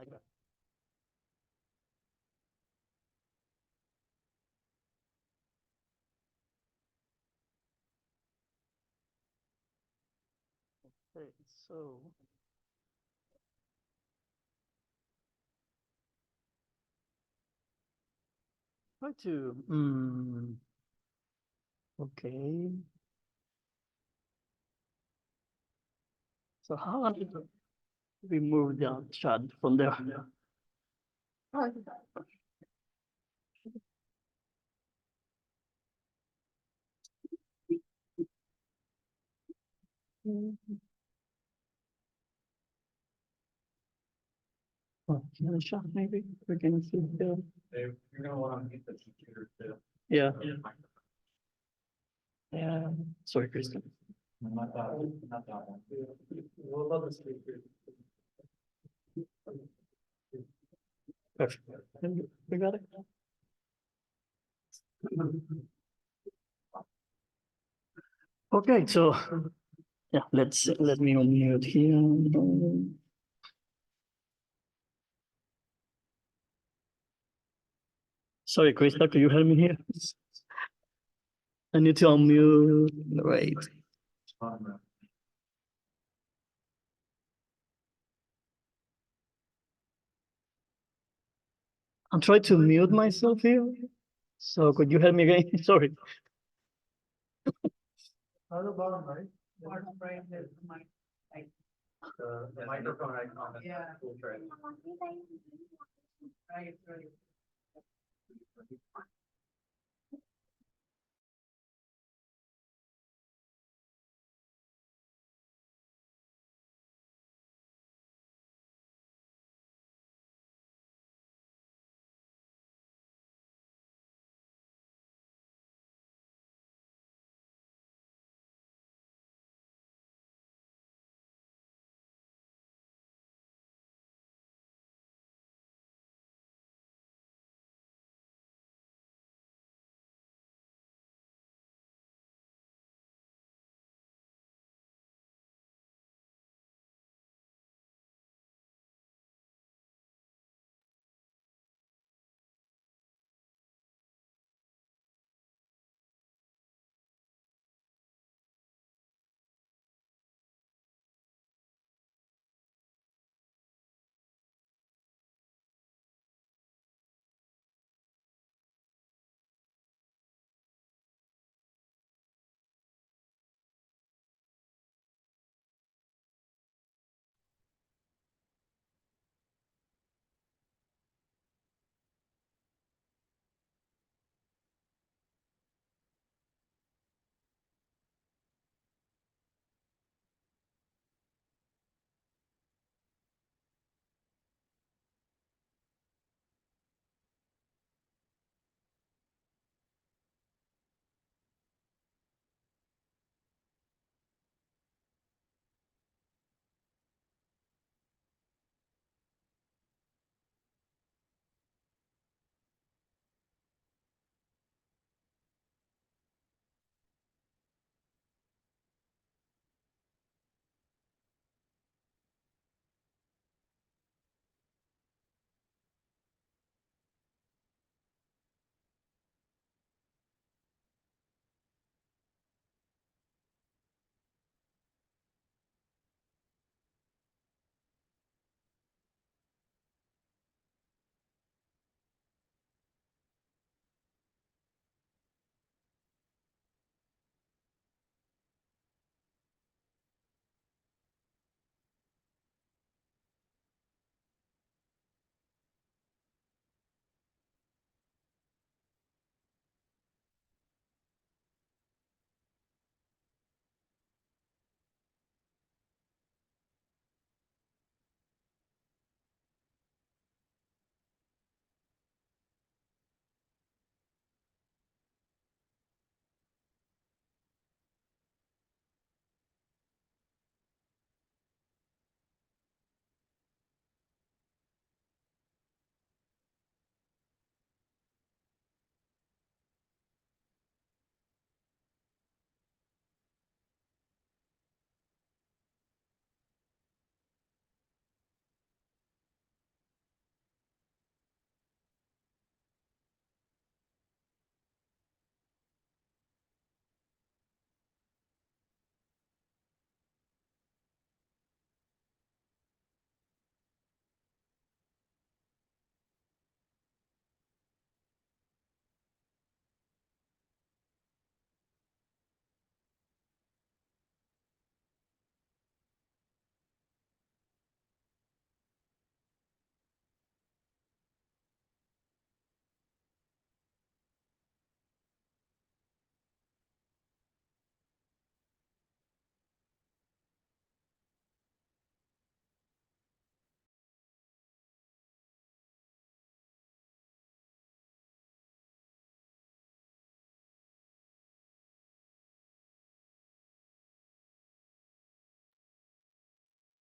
like that. Okay, so try to okay. So how do we remove the chat from there? Oh, can I shot maybe? We can see there. You're gonna want to meet the computer too. Yeah. Yeah. Sorry, Kristen. Not that one, not that one. What about the speaker? Perfect. We got it. Okay, so yeah, let me unmute here. Sorry, Krista, can you help me here? I need to unmute. Right. I'm trying to mute myself here. So could you help me again? Sorry. How the bottom right? Bottom right, there's the mic. The microphone icon. Yeah. Right, right.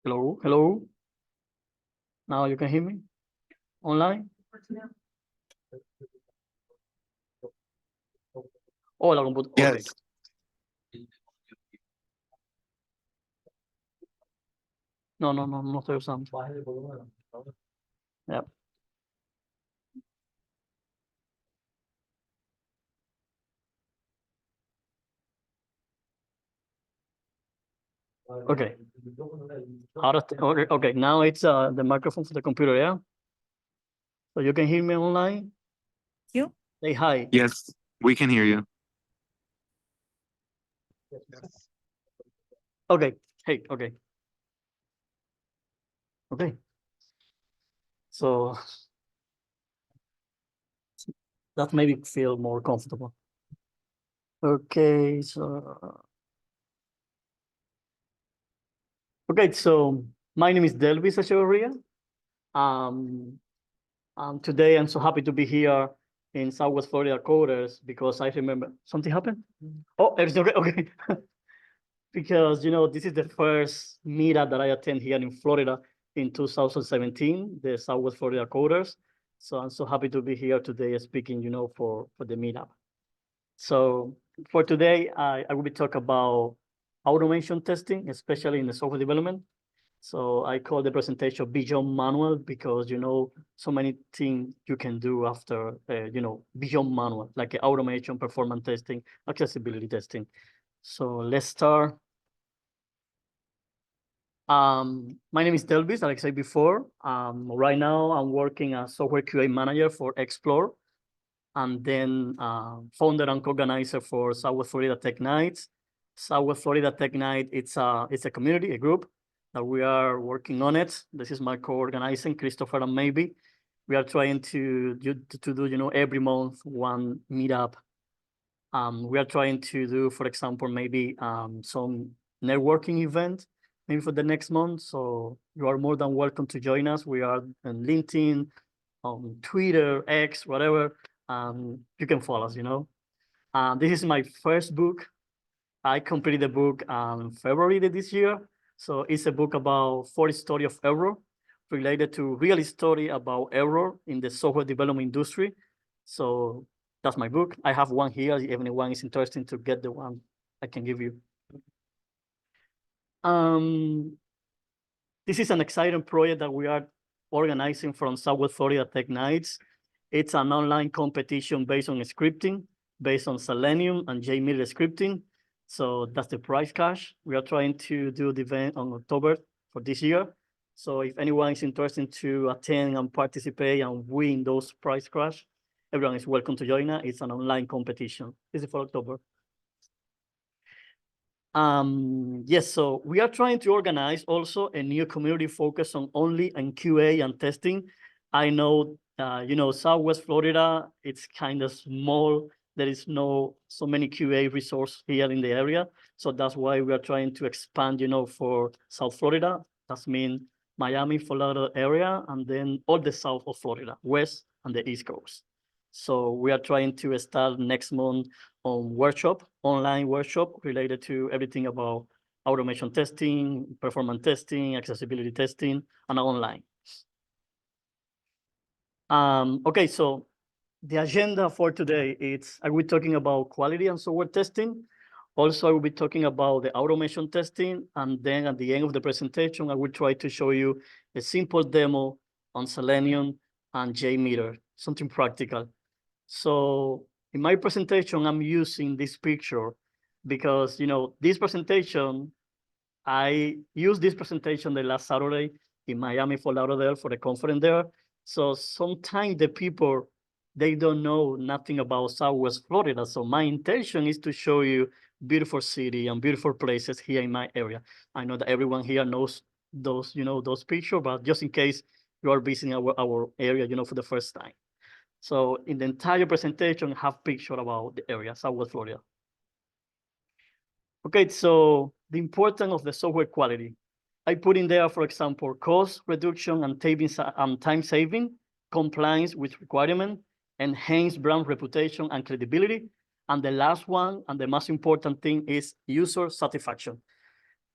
Hello, hello. Now you can hear me online? Oh, la computadora. Yes. No, no estoy usando. Yep. Okay. Okay, now it's the microphone for the computer, yeah? So you can hear me online? You? Say hi. Yes, we can hear you. Okay. Hey, okay. Okay. So that made me feel more comfortable. Okay, so my name is Delvis Echeverria. Today I'm so happy to be here in Southwest Florida Coders because I remember something happened. Oh, everything okay? Okay. Because this is the first meetup that I attend here in Florida in 2017, the Southwest Florida Coders. So I'm so happy to be here today speaking, for the meetup. So for today, I will be talking about automation testing, especially in the software development. So I call the presentation Beyond Manual because, so many things you can do after, beyond manual, like automation, performance testing, accessibility testing. So let's start. My name is Delvis, like I said before. Right now I'm working as software QA manager for Explore, and then founder and co-organizer for Southwest Florida Tech Nights. Southwest Florida Tech Night, it's a community, a group that we are working on it. This is my co-organizing, Christopher and Maybe. We are trying to do, every month one meetup. We are trying to do, for example, maybe some networking event, maybe for the next month. So you are more than welcome to join us. We are on LinkedIn, on Twitter, X, whatever. You can follow us, This is my first book. I completed the book February this year. So it's a book about 40 stories of error related to real story about error in the software development industry. So that's my book. I have one here. If anyone is interested to get the one, I can give you. This is an exciting project that we are organizing from Southwest Florida Tech Nights. It's an online competition based on scripting, based on Selenium and JMeter scripting. So that's the prize cash. We are trying to do the event on October for this year. So if anyone is interested to attend and participate and win those prize cash, everyone is welcome to join us. It's an online competition. This is for October. Yes, so we are trying to organize also a new community focus on only on QA and testing. I know, Southwest Florida, it's kind of small. There is no so many QA resources here in the area. So that's why we are trying to expand, for South Florida. That means Miami, Florida area, and then all the south of Florida, west and the East Coast. So we are trying to start next month on online workshop related to everything about automation testing, performance testing, accessibility testing, and online. Okay, so the agenda for today is I will be talking about quality and software testing. Also, I will be talking about the automation testing, and then at the end of the presentation, I will try to show you a simple demo on Selenium and JMeter, something practical. So in my presentation, I'm using this picture because, this presentation, I used this presentation the last Saturday in Miami, Fort Lauderdale for the conference there. So sometimes the people, they don't know nothing about Southwest Florida. So my intention is to show you beautiful city and beautiful places here in my area. I know that everyone here knows those, those pictures, but just in case you are visiting our area, for the first time. So in the entire presentation, I have picture about the area, Southwest Florida. Okay, so the importance of the software quality. I put in there, for example, cost reduction and time saving, compliance with requirement, enhanced brand reputation and credibility. And the last one, and the most important thing is user satisfaction.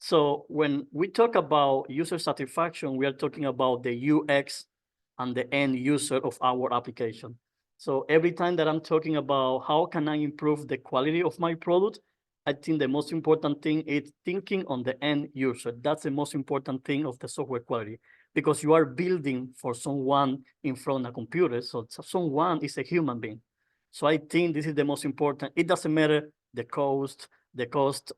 So when we talk about user satisfaction, we are talking about the UX and the end user of our application. So every time that I'm talking about how can I improve the quality of my product, I think the most important thing is thinking on the end user. That's the most important thing of the software quality, because you are building for someone in front of a computer. So someone is a human being. So I think this is the most important. It doesn't matter the cost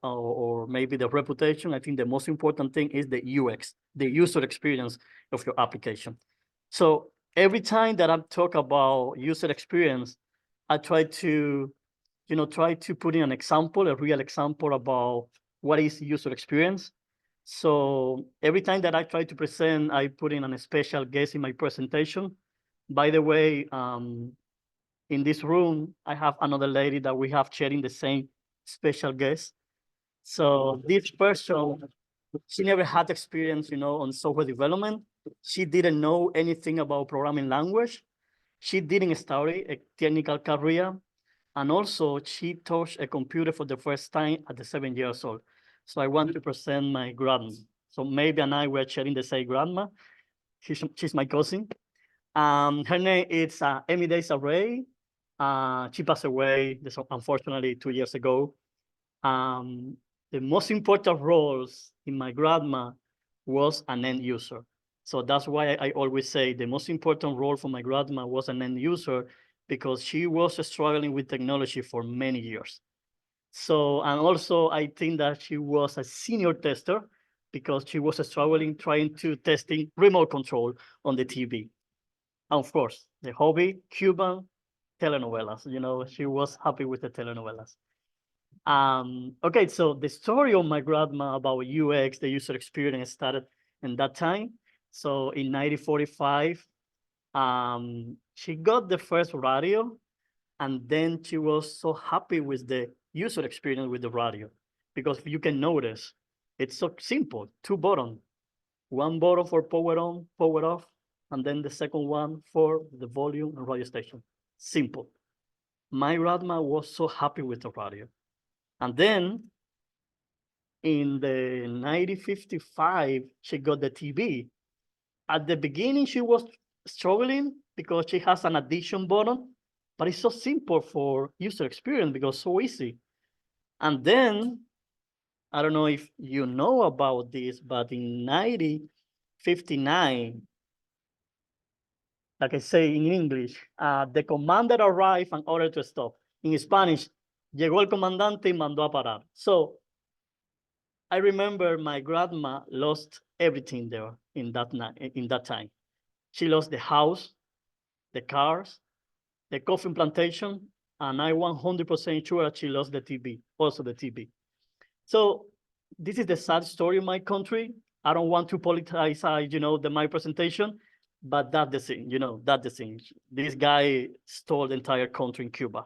or maybe the reputation. I think the most important thing is the UX, the user experience of your application. So every time that I talk about user experience, I try to, try to put in an example, a real example about what is user experience. So every time that I try to present, I put in a special guest in my presentation. By the way, in this room, I have another lady that we have sharing the same special guest. So this person, she never had experience, on software development. She didn't know anything about programming language. She didn't study a technical career. And also she touched a computer for the first time at the 7 years old. So I want to present my grandma. So maybe and I were sharing the same grandma. She's my cousin. Her name is Amy Days Array. She passed away, unfortunately, 2 years ago. The most important roles in my grandma was an end user. So that's why I always say the most important role for my grandma was an end user, because she was struggling with technology for many years. So, and also I think that she was a senior tester because she was struggling trying to testing remote control on the TV. And of course, the hobby, Cuban telenovelas. She was happy with the telenovelas. Okay, so the story of my grandma about UX, the user experience, started in that time. So in 1945, she got the first radio, and then she was so happy with the user experience with the radio, because you can notice it's so simple, two buttons, one button for power on, power off, and then the second one for the volume and radio station. Simple. My grandma was so happy with the radio. And then in the 1955, she got the TV. At the beginning, she was struggling because she has an addition button, but it's so simple for user experience because so easy. And then, I don't know if you know about this, but in 1959, like I say in English, the commander arrived and ordered to stop. In Spanish, llegó el comandante y mandó a parar. So I remember my grandma lost everything there in that time. She lost the house, the cars, the coffee plantation, and I 100% sure that she lost the TV, also the TV. So this is the sad story in my country. I don't want to politicize, my presentation, but that's the thing, that's the thing. This guy stole the entire country in Cuba.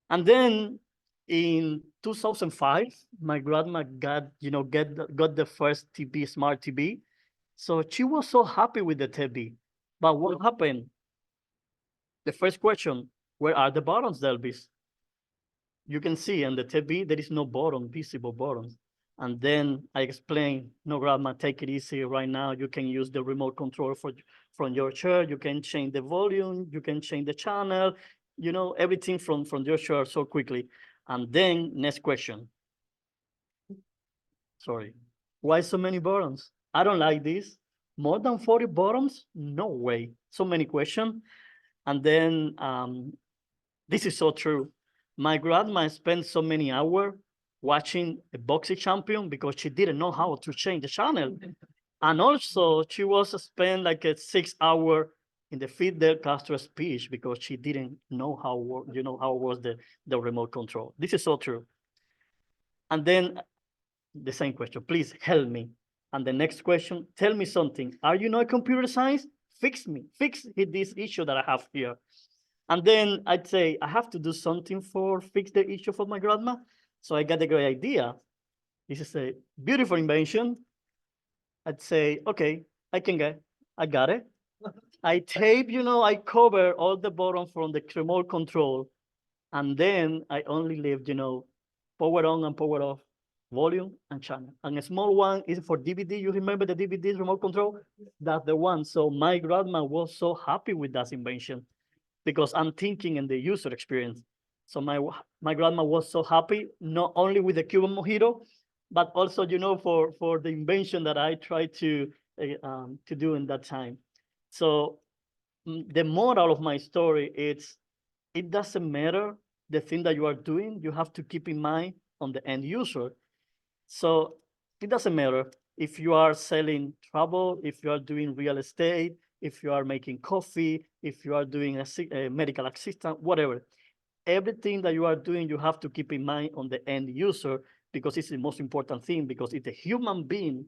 And then in 2005, my grandma got the first TV, smart TV. So she was so happy with the TV. But what happened? The first question, where are the buttons, Delvis? You can see on the TV, there is no button, visible buttons. And then I explained, no, grandma, take it easy right now. You can use the remote control from your chair. You can change the volume. You can change the channel, everything from your chair so quickly. And then next question. Sorry. Why so many buttons? I don't like this. More than 40 buttons? No way. So many questions. And then this is so true. My grandma spent so many hours watching a boxing champion because she didn't know how to change the channel. And also she was spent like a 6 hour in the Fidel Castro speech because she didn't know how was the remote control. This is so true. And then the same question, please help me. And the next question, tell me something. Are you not computer science? Fix this issue that I have here. And then I'd say, I have to do something for fix the issue for my grandma. So I got a great idea. This is a beautiful invention. I'd say, okay, I got it. I tape, I cover all the buttons from the remote control. And then I only leave, power on and power off. volume, and channel. And a small one is for DVD. You remember the DVD remote control? That's the one. So my grandma was so happy with that invention because I'm thinking in the user experience. So my grandma was so happy, not only with the Cuban mojito, but also, for the invention that I tried to do in that time. So the moral of my story is it doesn't matter the thing that you are doing, you have to keep in mind on the end user. So it doesn't matter if you are selling travel, if you are doing real estate, if you are making coffee, if you are doing a medical assistant, whatever. Everything that you are doing, you have to keep in mind on the end user because it's the most important thing because it's a human being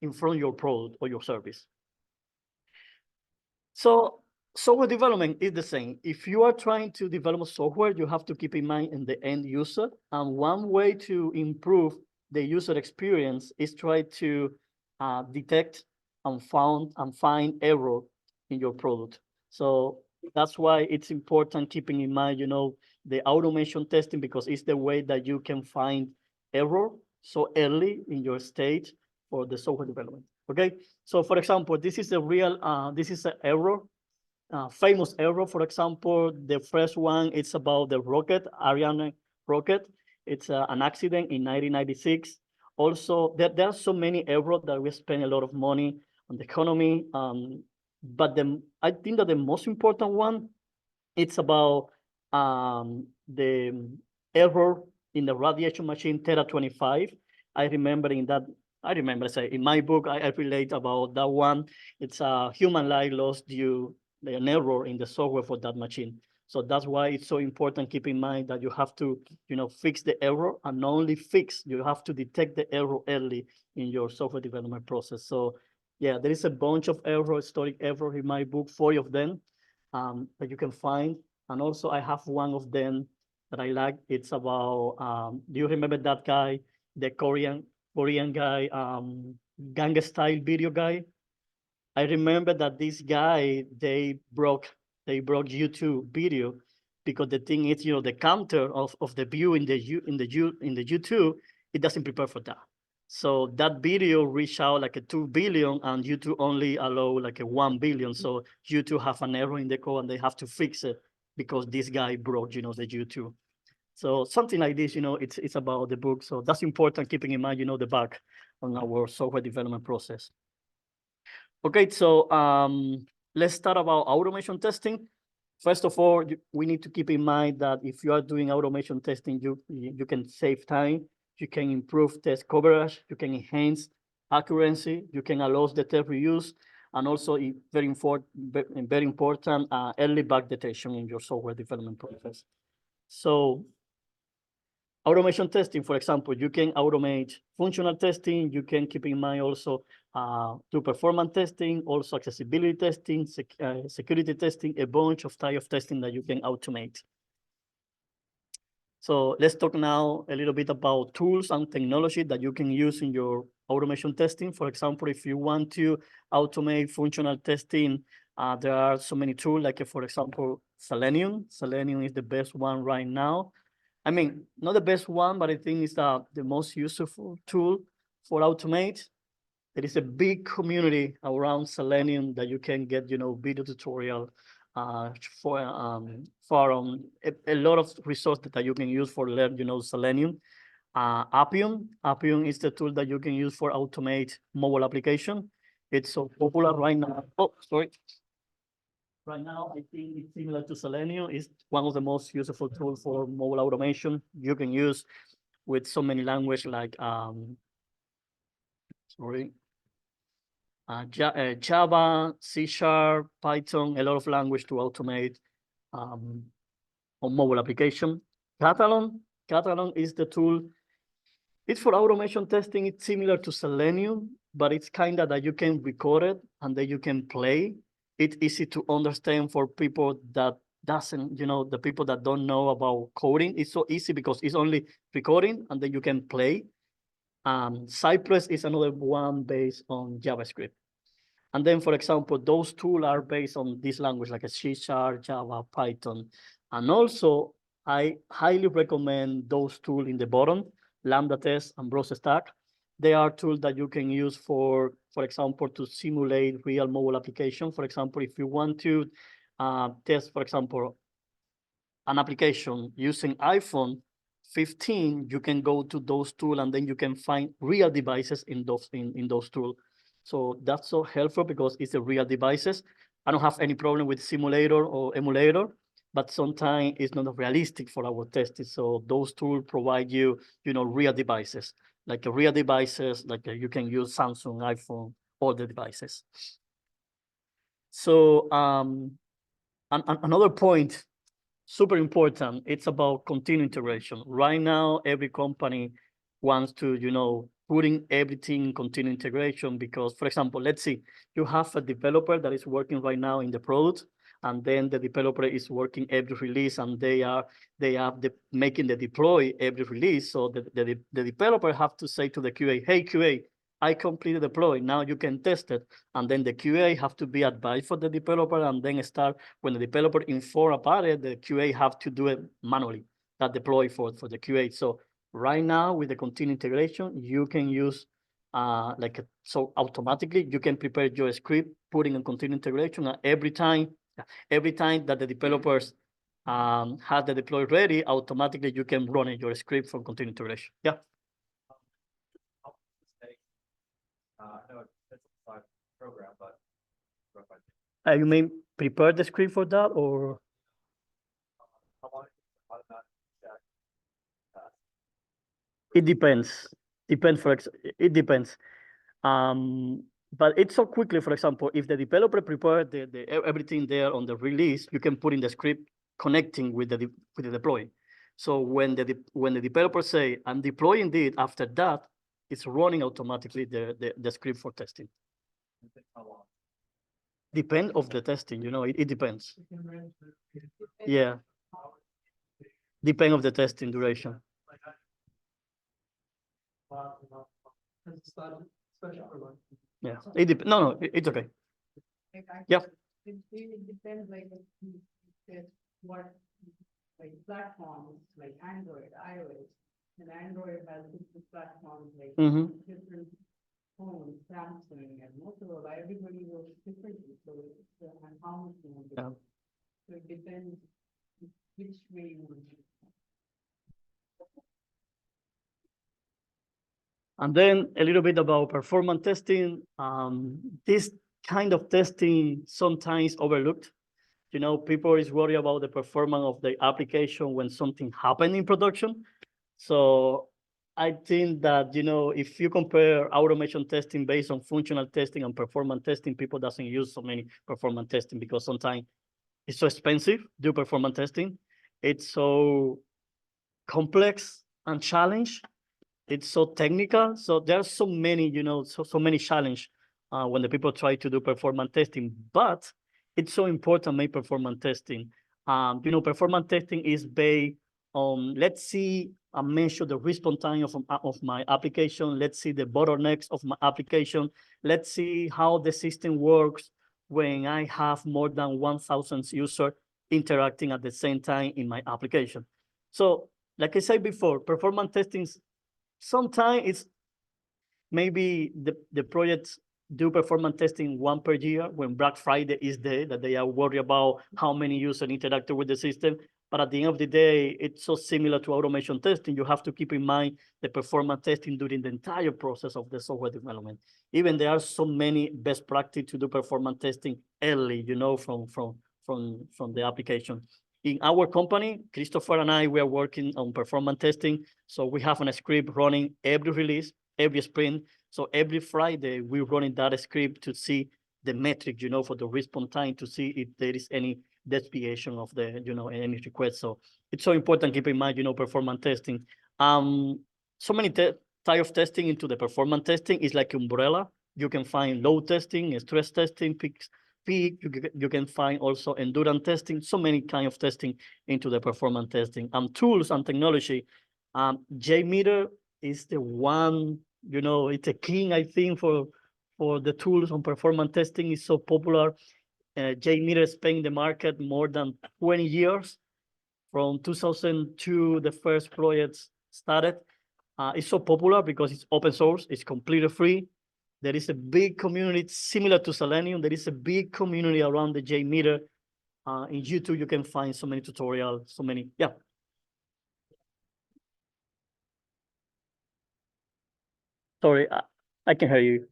in front of your product or your service. So software development is the same. If you are trying to develop software, you have to keep in mind in the end user. And one way to improve the user experience is try to detect and find error in your product. So that's why it's important keeping in mind, the automation testing because it's the way that you can find error so early in your stage for the software development. Okay, so for example, this is an error, famous error. For example, the first one, it's about the rocket, Ariane rocket. It's an accident in 1996. Also, there are so many errors that we spend a lot of money on the economy. But I think that the most important one, it's about the error in the radiation machine Terra 25. I remember, say in my book, I relate about that one. It's a human life lost due to an error in the software for that machine. So that's why it's so important. Keep in mind that you have to, fix the error, and not only fix, you have to detect the error early in your software development process. So yeah, there is a bunch of historic errors in my book, 40 of them that you can find. And also I have one of them that I like. It's about, do you remember that guy, the Korean guy, Gangnam Style video guy? I remember that this guy, they broke YouTube video because the thing is, the counter of the view in the YouTube, it doesn't prepare for that. So that video reached out like a 2 billion and YouTube only allow like a 1 billion. So YouTube have an error in the code and they have to fix it because this guy broke, the YouTube. So something like this, it's about the book. So that's important, keeping in mind, the bug on our software development process. Okay, so let's start about automation testing. First of all, we need to keep in mind that if you are doing automation testing, you can save time, you can improve test coverage, you can enhance accuracy, you can allow the test reuse, and also very important, early bug detection in your software development process. So automation testing, for example, you can automate functional testing. You can keep in mind also do performance testing, also accessibility testing, security testing, a bunch of type of testing that you can automate. So let's talk now a little bit about tools and technology that you can use in your automation testing. For example, if you want to automate functional testing, there are so many tools, like for example, Selenium. Selenium is the best one right now. I mean, not the best one, but I think it's the most useful tool for automate. There is a big community around Selenium that you can get, video tutorial for a lot of resources that you can use for learn, Selenium. Appium is the tool that you can use for automate mobile application. It's so popular right now. Oh, sorry. Right now, I think it's similar to Selenium. It's one of the most useful tools for mobile automation. You can use with so many languages like Java, C#, Python, a lot of language to automate on mobile application. Catalan is the tool. It's for automation testing. It's similar to Selenium, but it's kind of that you can record it and then you can play. It's easy to understand for people that the people that don't know about coding. It's so easy because it's only recording and then you can play. Cypress is another one based on JavaScript. And then, for example, those tools are based on this language, like a C#, Java, Python. And also, I highly recommend those tools in the bottom. Lambda test, and Browser Stack. They are tools that you can use for example, to simulate real mobile application. For example, if you want to test, for example, an application using iPhone 15, you can go to those tools and then you can find real devices in those tools. So that's so helpful because it's a real devices. I don't have any problem with simulator or emulator, but sometimes it's not realistic for our testing. So those tools provide you, real devices, like real devices, like you can use Samsung, iPhone, all the devices. So another point, super important, it's about continuous integration. Right now, every company wants to, putting everything in continuous integration because, for example, let's see, you have a developer that is working right now in the product, and then the developer is working every release, and they are making the deploy every release. So the developer have to say to the QA, hey, QA, I completed the deploy, now you can test it. And then the QA have to be advised for the developer, and then start, when the developer inform about it, the QA have to do it manually, that deploy for the QA. So right now with the continuous integration, you can use so automatically you can prepare your script, putting in continuous integration, and every time that the developers have the deploy ready, automatically you can run your script for continuous integration. Yeah. I know it's a program, but You may prepare the script for that, or how long automatic check? it depends. It depends. But it's so quickly. For example, if the developer prepared everything there on the release, you can put in the script connecting with the deploy. So when the developer say I'm deploying it, after that, it's running automatically the script for testing. How long? Depend of the testing, it depends. Yeah. Depend of the testing duration. Yeah. No, it's okay. Yeah. It depends, what, platforms, like Android, iOS, and Android has different platforms, different phones, Samsung, and Motorola. Everybody works differently, so it's and how much you want to do. So it depends which way you want to do. And then a little bit about performance testing. This kind of testing sometimes overlooked. People is worried about the performance of the application when something happened in production. So I think that, if you compare automation testing based on functional testing and performance testing, people doesn't use so many performance testing because sometimes it's so expensive, do performance testing. It's so complex and challenge. It's so technical. So there's so many, so many challenge when the people try to do performance testing, but it's so important to make performance testing. Performance testing is based on, let's see, I measure the response time of my application. Let's see the bottlenecks of my application. Let's see how the system works when I have more than 1,000 users interacting at the same time in my application. So like I said before, performance testing, sometimes it's maybe the projects do performance testing one per year when Black Friday is there, that they are worried about how many users interacted with the system. But at the end of the day, it's so similar to automation testing. You have to keep in mind the performance testing during the entire process of the software development. Even there are so many best practices to do performance testing early, from the application. In our company, Christopher and I, we are working on performance testing. So we have a script running every release, every sprint. So every Friday, we're running that script to see the metric, for the response time, to see if there is any deviation of the, any request. So it's so important, keep in mind, performance testing. So many type of testing into the performance testing is like umbrella. You can find load testing, stress testing, peak. You can find also endurance testing, so many kind of testing into the performance testing. Tools and technology. JMeter is the one, it's a king, I think, for the tools on performance testing. Is so popular. JMeter has been in the market more than 20 years. From 2002, the first projects started. It's so popular because it's open source, it's completely free. There is a big community similar to Selenium. There is a big community around the JMeter. In YouTube, you can find so many tutorials, so many, yeah. Sorry, I can hear you.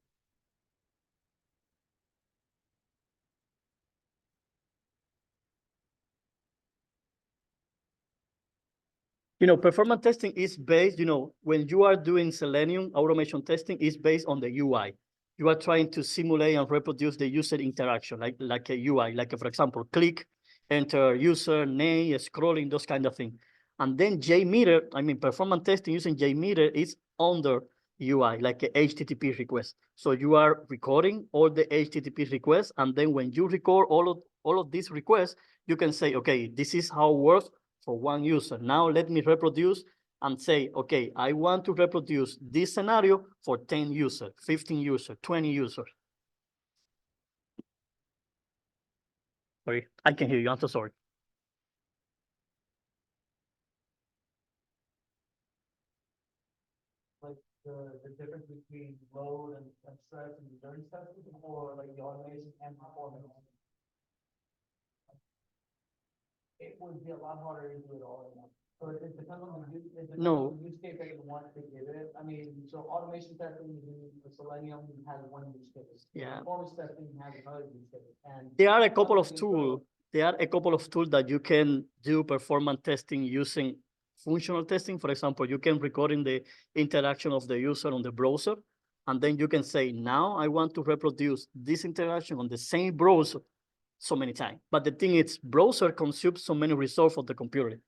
Performance testing is based, when you are doing Selenium automation testing, is based on the UI. You are trying to simulate and reproduce the user interaction, like a UI, for example, click, enter user, name, scrolling, those kind of things. And then JMeter, performance testing using JMeter is under UI, like a HTTP request. So you are recording all the HTTP requests, and then when you record all of these requests, you can say, okay, this is how it works for one user. Now let me reproduce and say, okay, I want to reproduce this scenario for 10 users, 15 users, 20 users. Sorry, I can hear you, I'm so sorry. Like the difference between load and stress and endurance testing, or like the automation and performance? It would be a lot harder to do it all at once. So it depends on the use case that you want to give it. So automation testing in Selenium has one use case. Yeah. Performance testing has another use case. And there are a couple of tools. There are a couple of tools that you can do performance testing using functional testing. For example, you can record in the interaction of the user on the browser, and then you can say, now I want to reproduce this interaction on the same browser so many times. But the thing is, browser consumes so many resources of the computer.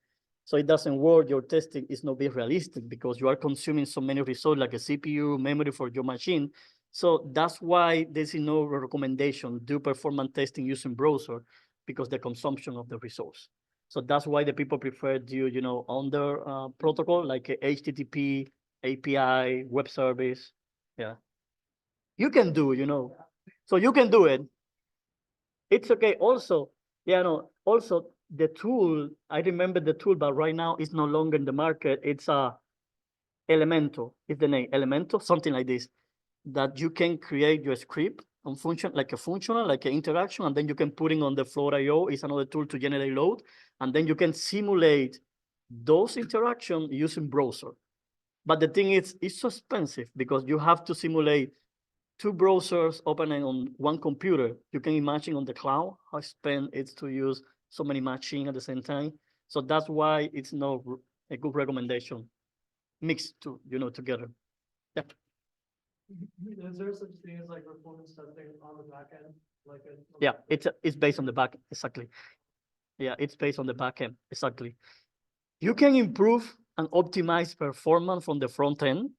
So it doesn't work, your testing is not very realistic because you are consuming so many resources like a CPU, memory for your machine. So that's why there's no recommendation, do performance testing using browser because the consumption of the resource. So that's why the people prefer do, under protocol like a HTTP, API, web service. Yeah. You can do, so you can do it. It's okay. Also, also the tool, I remember the tool, but right now it's no longer in the market. It's Elemento, is the name, Elemento, something like this, that you can create your script on function, like a functional, like an interaction, and then you can put it on the floor IO. It's another tool to generate load, and then you can simulate those interactions using browser. But the thing is, it's so expensive because you have to simulate two browsers opening on one computer. You can imagine on the cloud how expensive it's to use so many machines at the same time. So that's why it's not a good recommendation mixed together. Yeah. Is there such thing as like performance testing on the back end? Yeah, it's based on the back, exactly. Yeah, it's based on the back end, exactly. You can improve and optimize performance from the front end.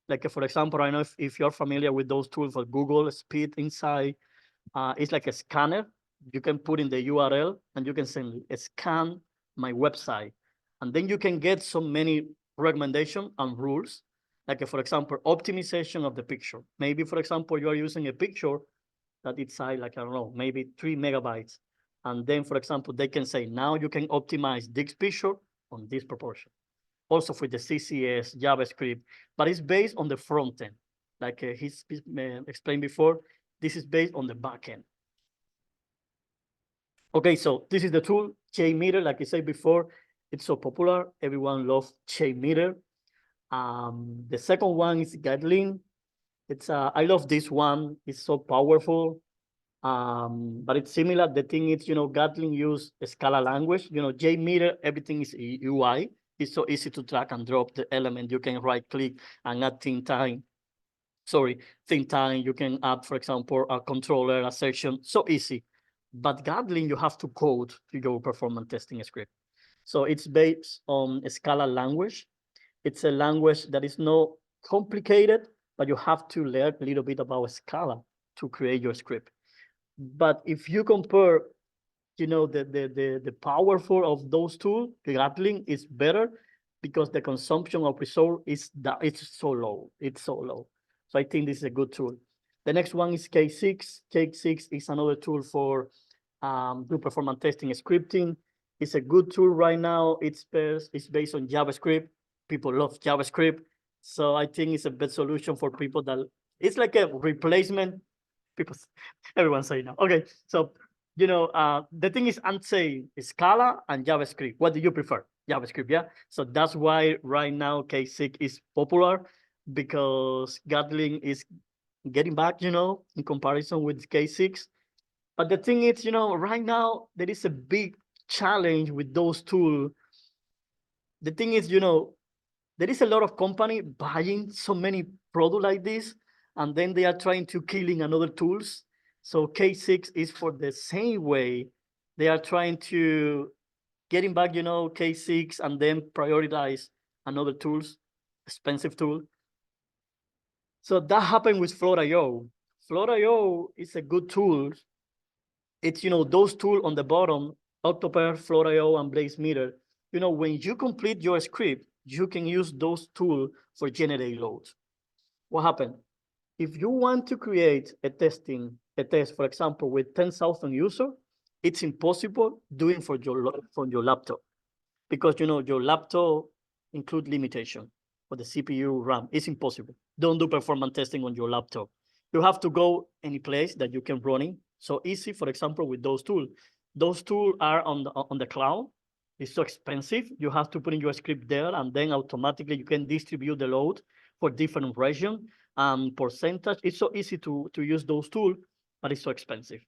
Like, for example, I know if you're familiar with those tools for Google Speed Insight, it's like a scanner. You can put in the URL and you can send scan my website. And then you can get so many recommendations and rules. Like, for example, optimization of the picture. Maybe, for example, you are using a picture that it's size, like, I don't know, maybe 3 megabytes. And then, for example, they can say, now you can optimize this picture on this proportion. Also for the CSS, JavaScript, but it's based on the front end. Like he's explained before, this is based on the back end. Okay, so this is the tool, JMeter, like I said before, it's so popular. Everyone loves JMeter. The second one is Gatling. I love this one. It's so powerful, but it's similar. The thing is, Gatling use a Scala language. JMeter, everything is UI. It's so easy to drag and drop the element. You can right click and add thing time. You can add, for example, a controller, a section, so easy. But Gatling, you have to code to your performance testing script. So it's based on a Scala language. It's a language that is not complicated, but you have to learn a little bit about Scala to create your script. But if you compare, the powerful of those tools, Gatling is better because the consumption of resource it's so low. It's so low. So I think this is a good tool. The next one is K6. K6 is another tool for do performance testing and scripting. It's a good tool right now. It's based on JavaScript. People love JavaScript. So I think it's a best solution for people that it's like a replacement. People, everyone say now. Okay, so the thing is, I'm saying Scala and JavaScript. What do you prefer? JavaScript, yeah. So that's why right now K6 is popular because Gatling is getting back, in comparison with K6. But the thing is, right now there is a big challenge with those tools. The thing is, there is a lot of company buying so many products like this, and then they are trying to killing another tools. So K6 is for the same way. They are trying to getting back, K6 and then prioritize another tools, expensive tool. So that happened with Float.io. Float.io is a good tool. It's, those tools on the bottom, Octopath, Float.io, and BlazeMeter. When you complete your script, you can use those tools for generate loads. What happened? If you want to create a test, for example, with 10,000 users, it's impossible doing from your laptop because, your laptop include limitation for the CPU RAM. It's impossible. Don't do performance testing on your laptop. You have to go any place that you can run in. So easy, for example, with those tools. Those tools are on the cloud. It's so expensive. You have to put in your script there, and then automatically you can distribute the load for different regions and percentage. It's so easy to use those tools, but it's so expensive.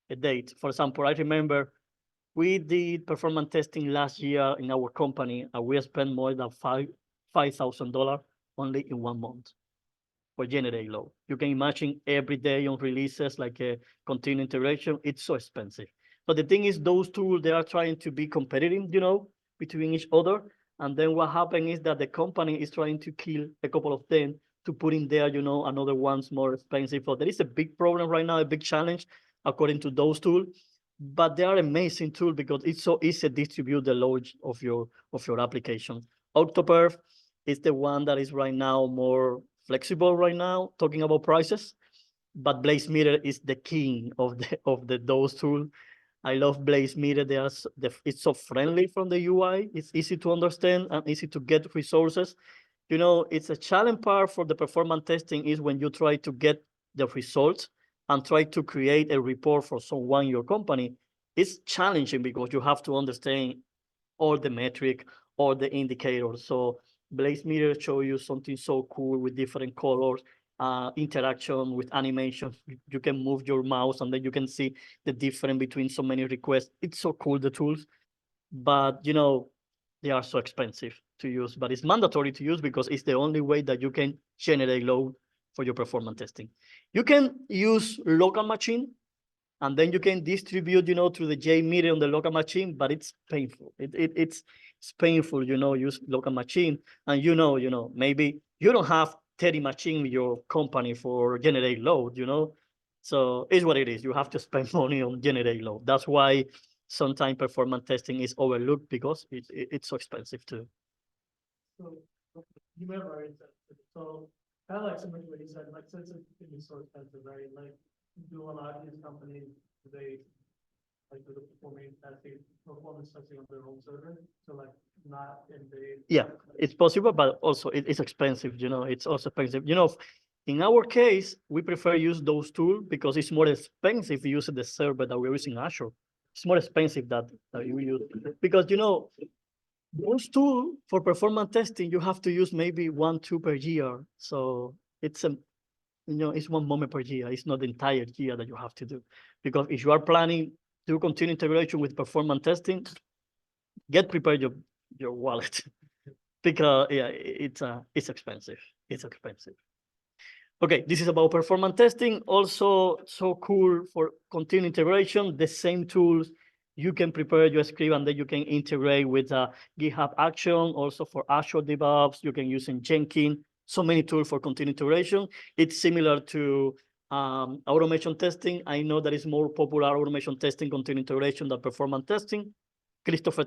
A date, for example, I remember we did performance testing last year in our company, and we spent more than $5,000 only in 1 month for generate load. You can imagine every day on releases like a continuous integration, it's so expensive. But the thing is, those tools, they are trying to be competitive, between each other. And then what happened is that the company is trying to kill a couple of them to put in there, another one's more expensive. So there is a big problem right now, a big challenge according to those tools. But they are amazing tool because it's so easy to distribute the load of your application. Octopath is the one that is right now more flexible right now, talking about prices. But BlazeMeter is the king of those tools. I love BlazeMeter. It's so friendly from the UI. It's easy to understand and easy to get resources. It's a challenge part for the performance testing is when you try to get the results and try to create a report for someone in your company. It's challenging because you have to understand all the metric, all the indicators. So BlazeMeter show you something so cool with different colors, interaction with animations. You can move your mouse and then you can see the difference between so many requests. It's so cool, the tools, but they are so expensive to use, but it's mandatory to use because it's the only way that you can generate load for your performance testing. You can use local machine, and then you can distribute, through the JMeter on the local machine, but it's painful. It's painful, use local machine, and maybe you don't have 30 machine in your company for generate load, So it's what it is. You have to spend money on generate load. That's why sometimes performance testing is overlooked because it's so expensive too. So you may have already said, so kind of like similar to what you said, like since it can be so expensive, right? Like do a lot of these companies, they like do the performance testing on their own server, so like not invade. Yeah, it's possible, but also it's expensive. It's also expensive. In our case, we prefer use those tools because it's more expensive using the server that we're using Azure. It's more expensive that you use because those tools for performance testing you have to use maybe 1-2 per year. So it's it's 1 moment per year. It's not the entire year that you have to do, because if you are planning to continue integration with performance testing, get prepared your wallet because yeah, it's expensive. It's expensive. Okay, this is about performance testing. Also, so cool for continued integration. The same tools, you can prepare your script and then you can integrate with GitHub Action. Also for Azure DevOps, you can use in Jenkins. So many tools for continued integration. It's similar to automation testing. I know that is more popular automation testing, continued integration than performance testing. Christopher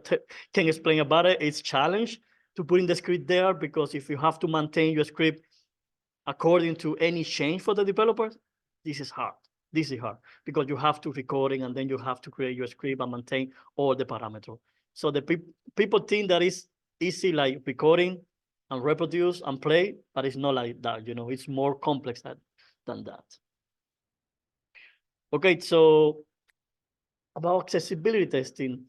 can explain about it. It's challenge to put in the script there because if you have to maintain your script according to any change for the developers, this is hard. This is hard because you have to recording and then you have to create your script and maintain all the parameters. So the people think that is easy, like recording. and reproduce and play, but it's not like that, it's more complex than that. Okay, so about accessibility testing,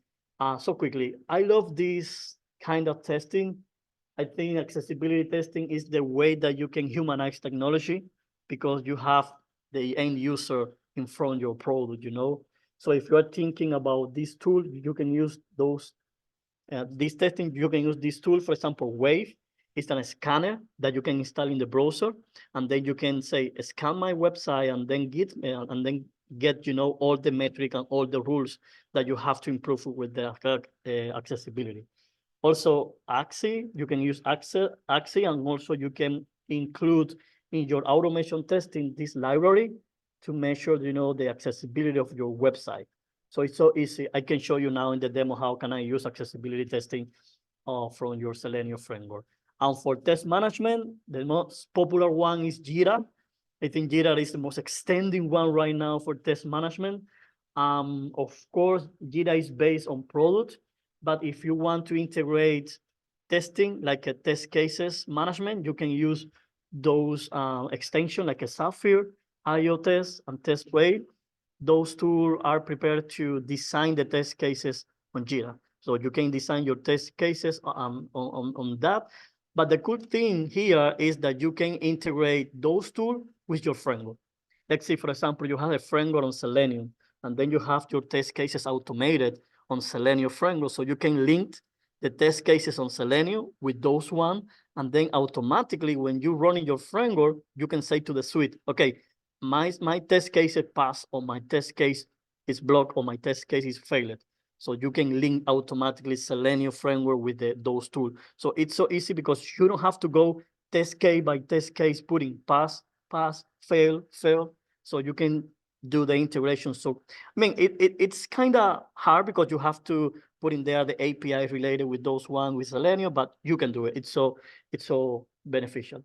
so quickly, I love this kind of testing. I think accessibility testing is the way that you can humanize technology because you have the end user in front of your product, So if you're thinking about this tool, you can use this testing, you can use this tool, for example, Wave. It's a scanner that you can install in the browser, and then you can say, scan my website, and then get all the metric and all the rules that you have to improve with the accessibility. Also, Axie, you can use Axie, and also you can include in your automation testing this library to measure, the accessibility of your website. So it's so easy. I can show you now in the demo how can I use accessibility testing from your Selenium framework. And for test management, the most popular one is Jira. I think Jira is the most extending one right now for test management. Of course, Jira is based on product, but if you want to integrate testing, like a test cases management, you can use those extensions like a Sapphire, IOTest, and TestWave. Those tools are prepared to design the test cases on Jira. So you can design your test cases on that. But the good thing here is that you can integrate those tools with your framework. Let's say, for example, you have a framework on Selenium, and then you have your test cases automated on Selenium framework. So you can link the test cases on Selenium with those one, and then automatically when you run in your framework, you can say to the suite, okay, my test case is passed, or my test case is blocked, or my test case is failed. So you can link automatically Selenium framework with those tools. So it's so easy because you don't have to go test case by test case, putting pass, fail. So you can do the integration. So, I mean, it's kind of hard because you have to put in there the API related with those one with Selenium, but you can do it. It's so beneficial.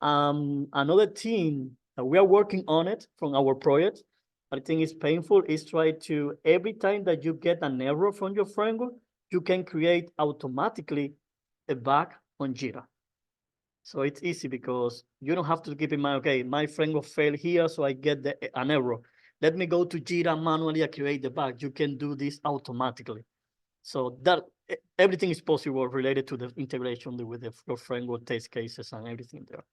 Another thing that we are working on it from our project, I think it's painful, is try to, every time that you get an error from your framework, you can create automatically a bug on Jira. So it's easy because you don't have to keep in mind, okay, my framework failed here, so I get an error. Let me go to Jira manually and create the bug. You can do this automatically. So that everything is possible related to the integration with the framework test cases and everything there.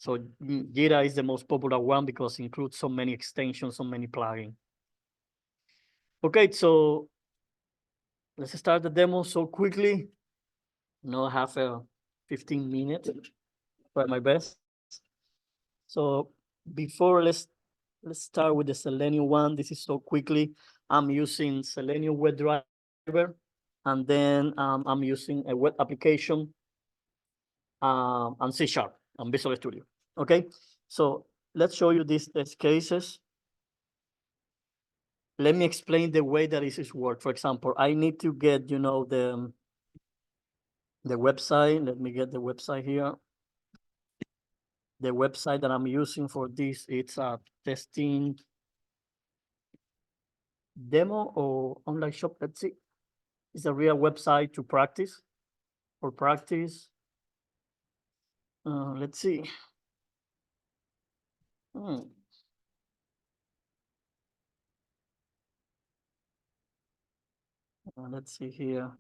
So Jira is the most popular one because it includes so many extensions, so many plugins. Okay, so let's start the demo so quickly. I have 15 minutes, try my best. So before, let's start with the Selenium one. This is so quickly. I'm using Selenium WebDriver, and then I'm using a web application and C# and Visual Studio. Okay, so let's show you these test cases. Let me explain the way that this works. For example, I need to get, the website. Let me get the website here. The website that I'm using for this, it's a testing demo or online shop. Let's see. It's a real website to practice. For practice, let's see. Let's see here.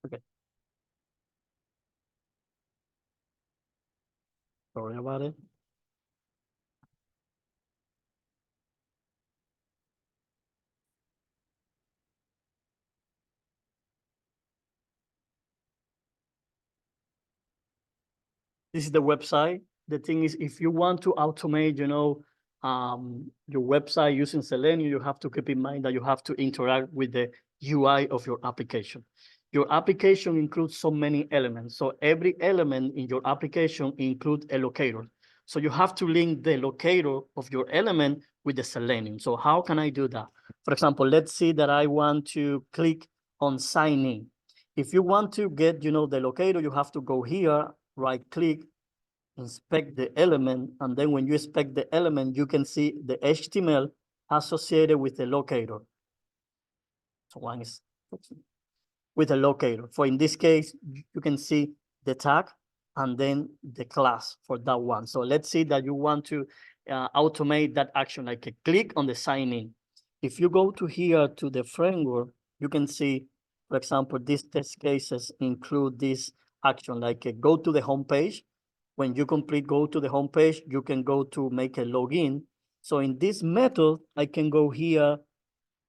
Okay. Sorry about it. This is the website. The thing is, if you want to automate, your website using Selenium, you have to keep in mind that you have to interact with the UI of your application. Your application includes so many elements. So every element in your application includes a locator. So you have to link the locator of your element with the Selenium. So how can I do that? For example, let's say that I want to click on sign in. If you want to get, the locator, you have to go here, right click, inspect the element, and then when you inspect the element, you can see the HTML associated with the locator. So one is with a locator. For in this case, you can see the tag and then the class for that one. So let's say that you want to automate that action, like a click on the sign in. If you go to here to the framework, you can see, for example, these test cases include this action, like a go to the home page. When you complete go to the home page, you can go to make a login. So in this method, I can go here.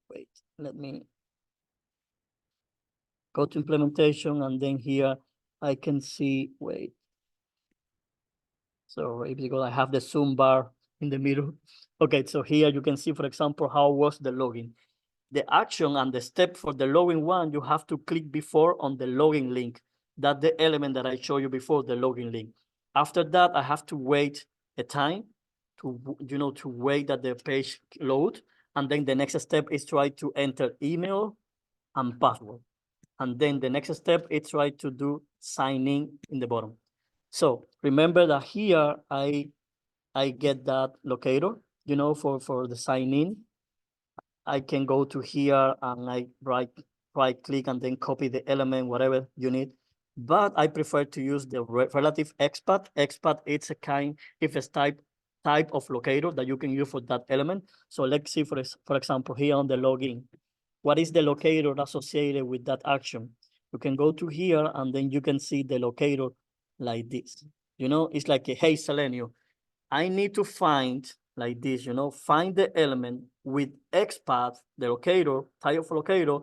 Wait, let me go to implementation, and then here I can see, wait. So because I have the zoom bar in the middle. Okay, so here you can see, for example, how was the login. The action and the step for the login one, you have to click before on the login link. That's the element that I showed you before, the login link. After that, I have to wait a time to, to wait that the page load. And then the next step is try to enter email and password. And then the next step is try to do sign in the bottom. So remember that here I get that locator, for the sign in. I can go to here and I right click and then copy the element, whatever you need. But I prefer to use the relative XPath. XPath, it's a kind, if it's type of locator that you can use for that element. So let's see, for example, here on the login, what is the locator associated with that action? You can go to here and then you can see the locator like this. It's like a, hey, Selenium, I need to find like this, find the element with XPath, the locator, type of locator,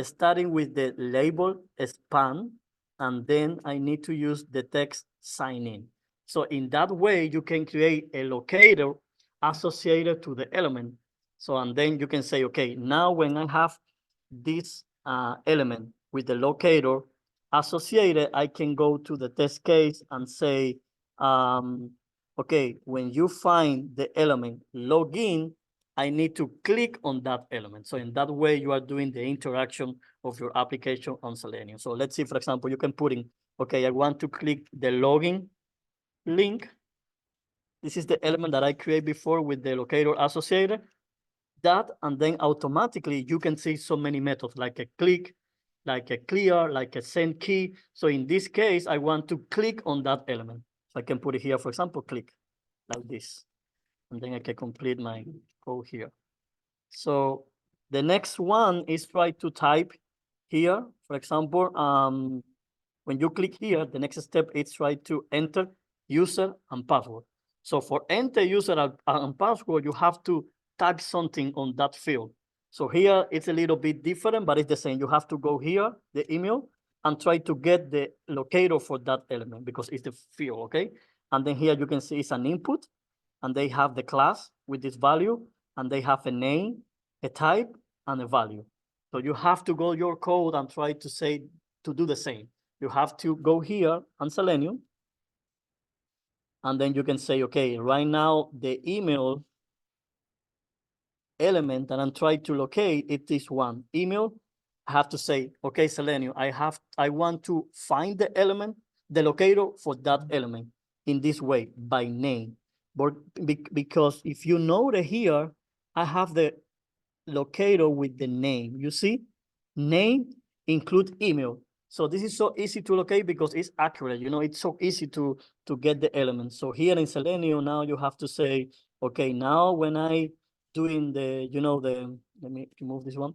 starting with the label span, and then I need to use the text sign in. So in that way, you can create a locator associated to the element. So, and then you can say, okay, now when I have this element with the locator associated, I can go to the test case and say, okay, when you find the element login, I need to click on that element. So in that way, you are doing the interaction of your application on Selenium. So let's see, for example, you can put in, okay, I want to click the login link. This is the element that I created before with the locator associated. That, and then automatically you can see so many methods, like a click, like a clear, like a send key. So in this case, I want to click on that element. So I can put it here, for example, click like this. And then I can complete my code here. So the next one is try to type here. For example, when you click here, the next step is try to enter user and password. So for enter user and password, you have to tag something on that field. So here it's a little bit different, but it's the same. You have to go here, the email, and try to get the locator for that element because it's the field, okay? And then here you can see it's an input, and they have the class with this value, and they have a name, a type, and a value. So you have to go your code and try to say, to do the same. You have to go here on Selenium, and then you can say, okay, right now the email element that I'm trying to locate, it is one email. I have to say, okay, Selenium, I want to find the element, the locator for that element in this way by name. But because if you note here, I have the locator with the name. You see, name include email. So this is so easy to locate because it's accurate. It's so easy to get the elements. So here in Selenium, now you have to say, okay, now when I doing the, let me remove this one.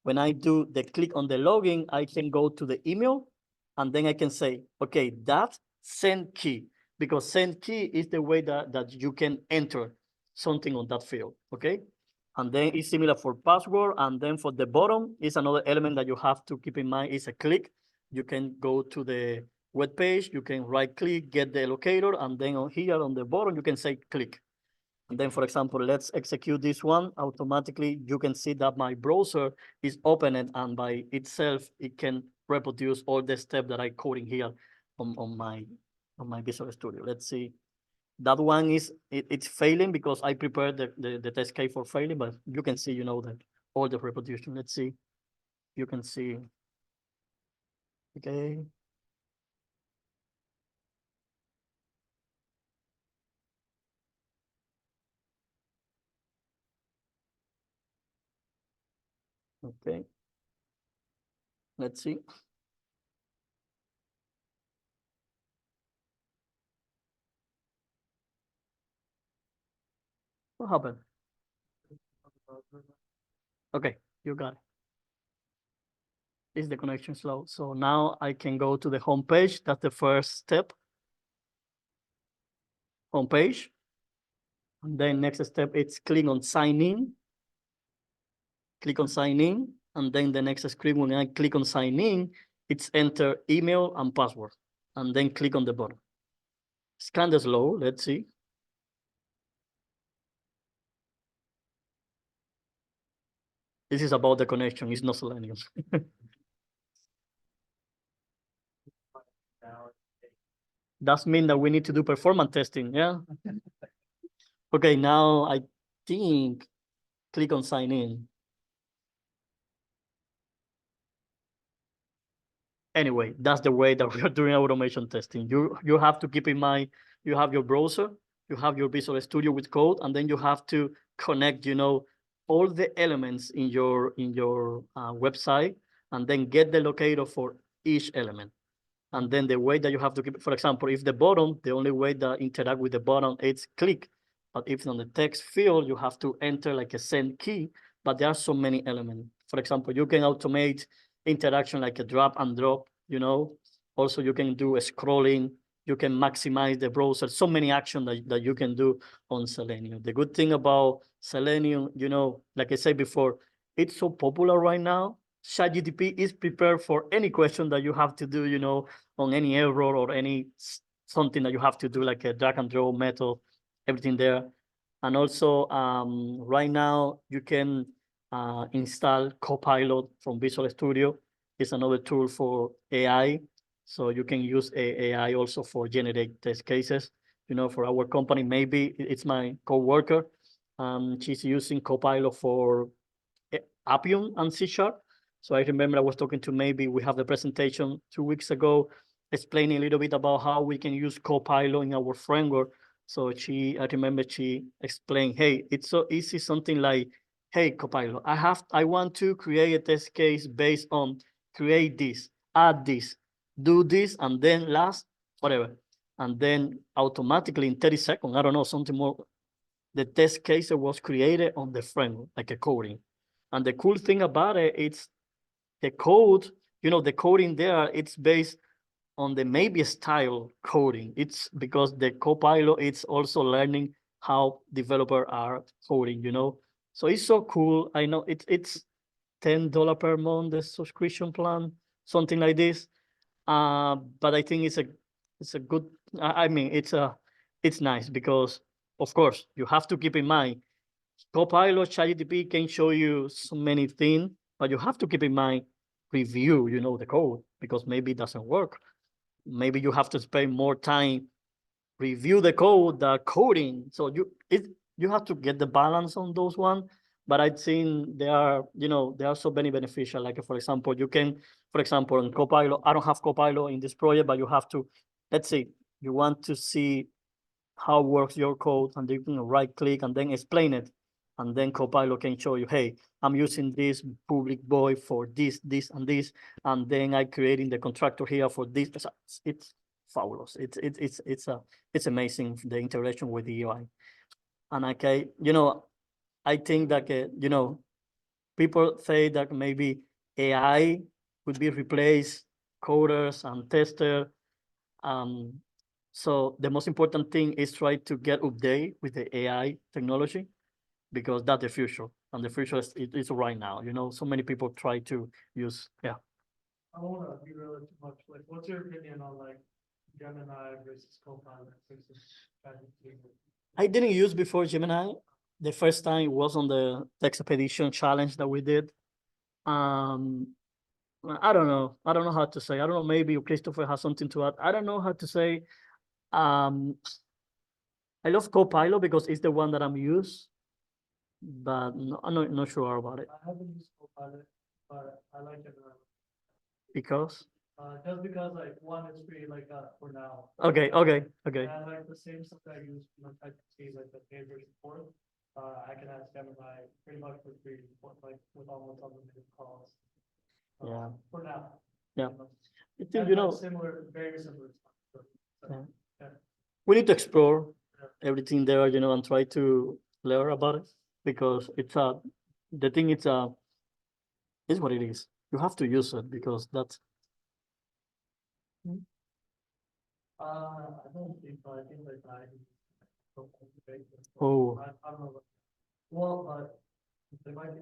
When I do the click on the login, I can go to the email, and then I can say, okay, that send key, because send key is the way that you can enter something on that field, okay? And then it's similar for password. And then for the bottom is another element that you have to keep in mind is a click. You can go to the web page, you can right click, get the locator, and then on here on the bottom, you can say click. And then, for example, let's execute this one. Automatically, you can see that my browser is opened, and by itself, it can reproduce all the steps that I coding here on my Visual Studio. Let's see. That one is, it's failing because I prepared the test case for failing, but you can see, that all the reproduction. Let's see. You can see. Okay. Okay. Let's see. What happened? Okay, you got it. Is the connection slow? So now I can go to the home page. That's the first step. Home page. And then next step, it's click on sign in. Click on sign in. And then the next screen, when I click on sign in, it's enter email and password. And then click on the button. It's kind of slow. Let's see. This is about the connection. It's not Selenium. That means that we need to do performance testing. Yeah. Okay, now I think click on sign in. Anyway, that's the way that we are doing automation testing. You have to keep in mind, you have your browser, you have your Visual Studio with code, and then you have to connect, all the elements in your website, and then get the locator for each element. And then the way that you have to keep, for example, if the button, the only way that interact with the button is click. But if on the text field, you have to enter like a send key, but there are so many elements. For example, you can automate interaction like a drag and drop, Also, you can do a scrolling, you can maximize the browser, so many actions that you can do on Selenium. The good thing about Selenium, like I said before, it's so popular right now. ChatGPT is prepared for any question that you have to do, on any error or something that you have to do, like a drag and drop method, everything there. And also, right now, you can install Copilot from Visual Studio. It's another tool for AI. So you can use AI also for generate test cases. For our company, maybe it's my coworker. She's using Copilot for Appium and C#. So I remember I was talking to, maybe we have the presentation 2 weeks ago, explaining a little bit about how we can use Copilot in our framework. So I remember she explained, hey, it's so easy, something like, hey, Copilot, I want to create a test case based on create this, add this, do this, and then last, whatever. And then automatically in 30 seconds, I don't know, something more, the test case was created on the framework, like a coding. And the cool thing about it, it's the code, the coding there, it's based on the maybe style coding. It's because the Copilot, it's also learning how developers are coding, So it's so cool. I know it's $10 per month, the subscription plan, something like this. But I think it's a good, I mean, it's nice because, of course, you have to keep in mind, Copilot, ChatGPT can show you so many things, but you have to keep in mind, review, the code, because maybe it doesn't work. Maybe you have to spend more time review the code, the coding. So you have to get the balance on those one. But I think they are so very beneficial. Like, for example, you can, for example, in Copilot, I don't have Copilot in this project, but you have to, let's say, you want to see how works your code, and you can right click and then explain it. And then Copilot can show you, hey, I'm using this public void for this, and this, and then I creating the constructor here for this. It's fabulous. It's amazing, the integration with the UI. And I think that people say that maybe AI would be replace coders and testers. So the most important thing is try to get update with the AI technology, because that's the future, and the future is right now. So many people try to use, yeah. I don't wanna be really too much, like, what's your opinion on like Gemini versus Copilot versus ChatGPT? I didn't use before Gemini. The first time was on the text expedition challenge that we did. I don't know. I don't know how to say. I don't know. Maybe Christopher has something to add. I don't know how to say. I love Copilot because it's the one that I'm used, but I'm not sure about it. I haven't used Copilot, but I like it. Because? Just because like one is free, like for now. Okay. And I like the same stuff that I use, like the neighbor support. I can ask Gemini pretty much for free, like with almost unlimited calls. Yeah. For now. Yeah. I think, And you know, similar, very similar. So, Yeah. we need to explore everything there, you know, and try to learn about it because it's the thing it's is what it is. You have to use it because that's I don't think so. I think like oh I don't know. Well, but they might be.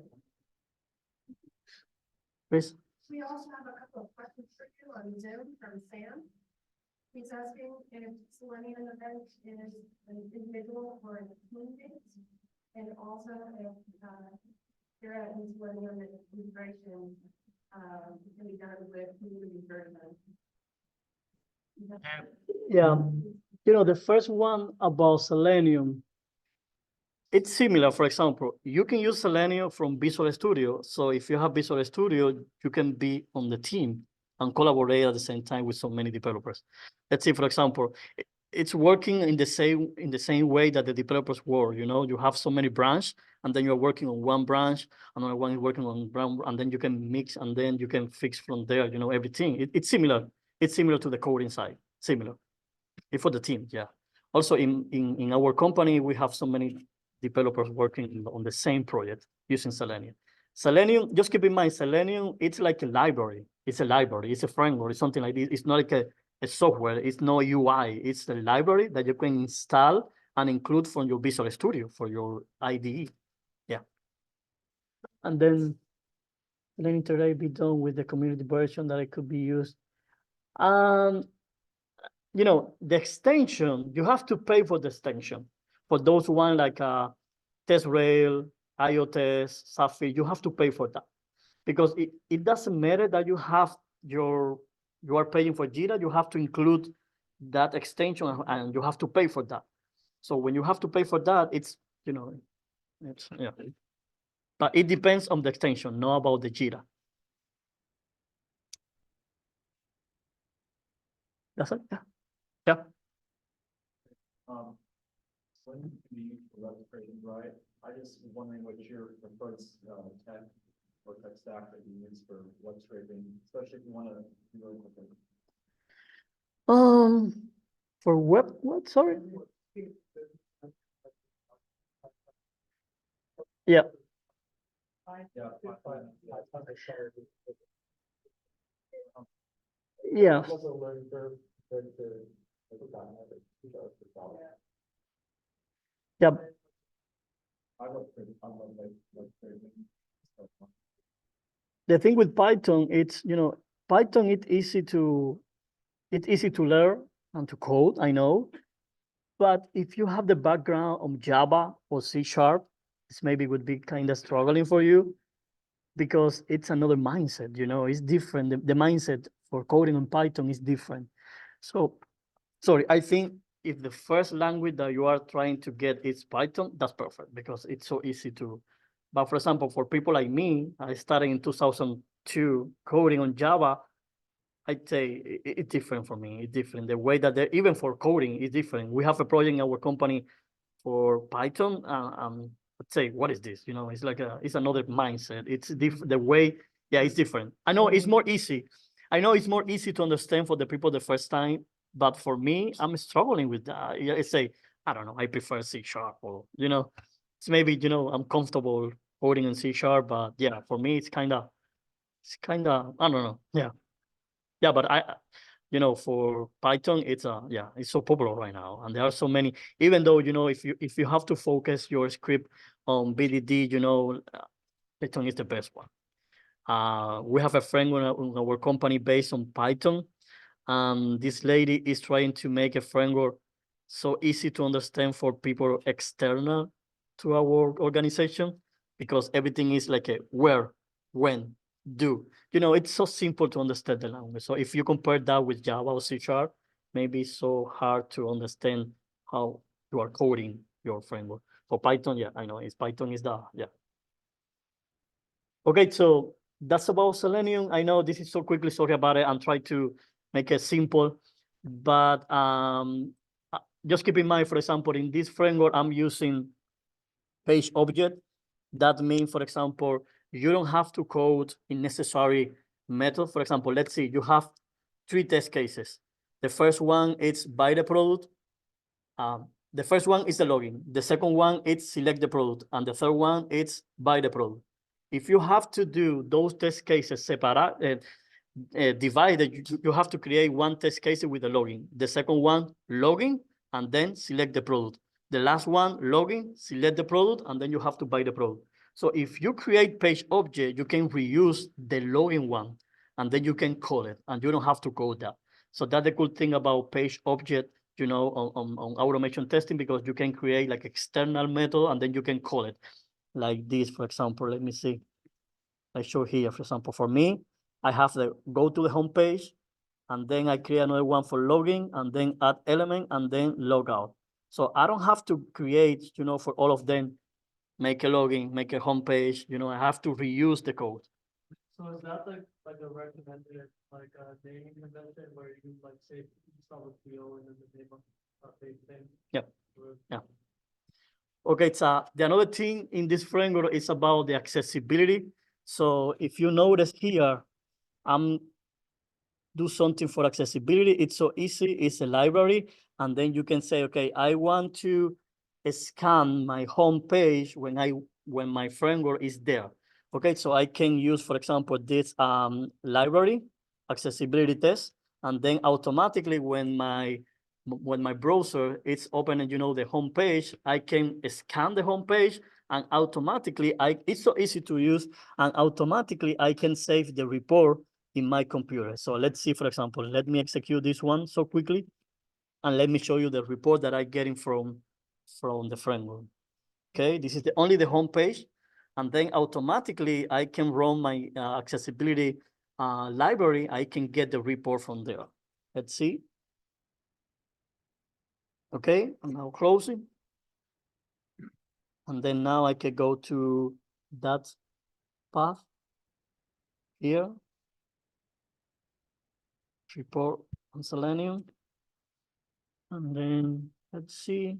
Chris. We also have a couple of questions for you on Zoom from Sam. He's asking if Selenium event is an individual or a team based, and also if Jira and Selenium integration can be done with community version. Yeah, you know, the first one about Selenium, it's similar. For example, you can use Selenium from Visual Studio. So if you have Visual Studio, you can be on the team and collaborate at the same time with so many developers. Let's say, for example, it's working in the same way that the developers work. You know, you have so many branches, and then you're working on one branch, another one is working on branch, and then you can mix, and then you can fix from there. You know, everything. It's similar. It's similar to the coding side. Similar. It's for the team, yeah. Also, in our company, we have so many developers working on the same project using Selenium. Selenium, just keep in mind, Selenium, it's like a library. It's a library. It's a framework. It's something like this. It's not like a software. It's no UI. It's a library that you can install and include from your Visual Studio for your IDE. Yeah. And then Selenium integrate be done with the community version that it could be used. You know, the extension, you have to pay for the extension. For those one like TestRail, IoTest, Sapphire, you have to pay for that. Because it doesn't matter that you are paying for Jira, you have to include that extension and you have to pay for that. So when you have to pay for that, it's, you know, it's, yeah. But it depends on the extension, not about the Jira. That's it, yeah. Yeah. When you use the web scraping, right? I just wondering what your preferred tech or tech stack that you use for web scraping, especially if you want to do really quickly. For what? Sorry. Yeah. Yeah. Yeah. The thing with Python, it's, you know, Python, it's easy to learn and to code, I know. But if you have the background on Java or C#, this maybe would be kind of struggling for you because it's another mindset, you know, it's different. The mindset for coding on Python is different. So, sorry, I think if the first language that you are trying to get is Python, that's perfect because it's so easy to. But for example, for people like me, I started in 2002 coding on Java. I'd say it's different for me. It's different. The way that even for coding is different. We have a project in our company for Python. Let's say, what is this? You know, it's like it's another mindset. It's different. The way, yeah, it's different. I know it's more easy. I know it's more easy to understand for the people the first time, but for me, I'm struggling with that. I say, I don't know, I prefer C# or, you know, it's maybe, you know, I'm comfortable coding in C#, but yeah, for me, it's kind of, I don't know. Yeah. Yeah, but you know, for Python, it's yeah, it's so popular right now, and there are so many. Even though, you know, if you have to focus your script on BDD, you know, Python is the best one. We have a friend in our company based on Python, and this lady is trying to make a framework so easy to understand for people external to our organization, because everything is like a where, when, do. You know, it's so simple to understand the language. So if you compare that with Java or C#, maybe it's so hard to understand how you are coding your framework. For Python, yeah, I know Python is the, yeah. Okay, so that's about Selenium. I know this is so quickly, sorry about it. I'm trying to make it simple, but just keep in mind, for example, in this framework, I'm using page object. That means, for example, you don't have to code in necessary method. For example, let's see, you have 3 test cases. The first one is buy the product. The first one is the login. The second one is select the product. And the third one is buy the product. If you have to do those test cases separate, divided, you have to create one test case with the login. The second one, login, and then select the product. The last one, login, select the product, and then you have to buy the product. So if you create page object, you can reuse the login one, and then you can call it, and you don't have to code that. So that's the good thing about page object, you know, on automation testing, because you can create like external method, and then you can call it like this, for example. Let me see. I show here, for example, for me, I have the go to the home page, and then I create another one for login, and then add element, and then log out. So I don't have to create, you know, for all of them, make a login, make a home page, you know, I have to reuse the code. So is that like a recommended, like a naming convention where you like say, you start with PO and then the name of a thing? Yep. Yeah. Okay, so the another thing in this framework is about the accessibility. So if you notice here, I'm do something for accessibility. It's so easy. It's a library. And then you can say, okay, I want to scan my home page when my framework is there. Okay, so I can use, for example, this library, accessibility test, and then automatically when my browser is opening, you know, the home page, I can scan the home page, and automatically it's so easy to use, and automatically I can save the report in my computer. So let's see, for example, let me execute this one so quickly, and let me show you the report that I'm getting from the framework. Okay, this is only the home page, and then automatically I can run my accessibility library. I can get the report from there. Let's see. Okay, I'm now closing. And then now I can go to that path here. Report on Selenium. And then let's see.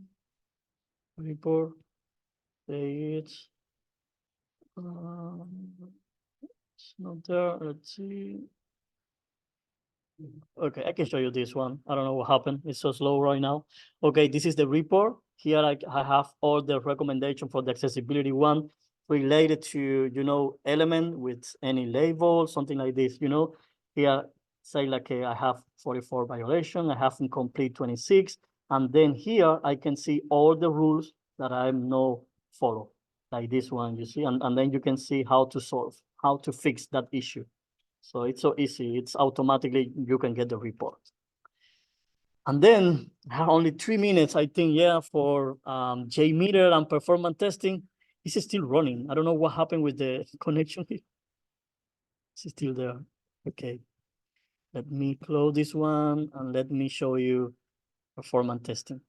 Report. It's not there. Let's see. Okay, I can show you this one. I don't know what happened. It's so slow right now. Okay, this is the report. Here I have all the recommendation for the accessibility one related to, you know, element with any label, something like this, you know. Here, say like I have 44 violation, I have incomplete 26. And then here I can see all the rules that I'm no follow, like this one, you see, and then you can see how to solve, how to fix that issue. So it's so easy. It's automatically, you can get the report. And then I have only 3 minutes, I think, yeah, for JMeter and performance testing. It's still running. I don't know what happened with the connection here. It's still there. Okay. Let me close this one and let me show you performance testing.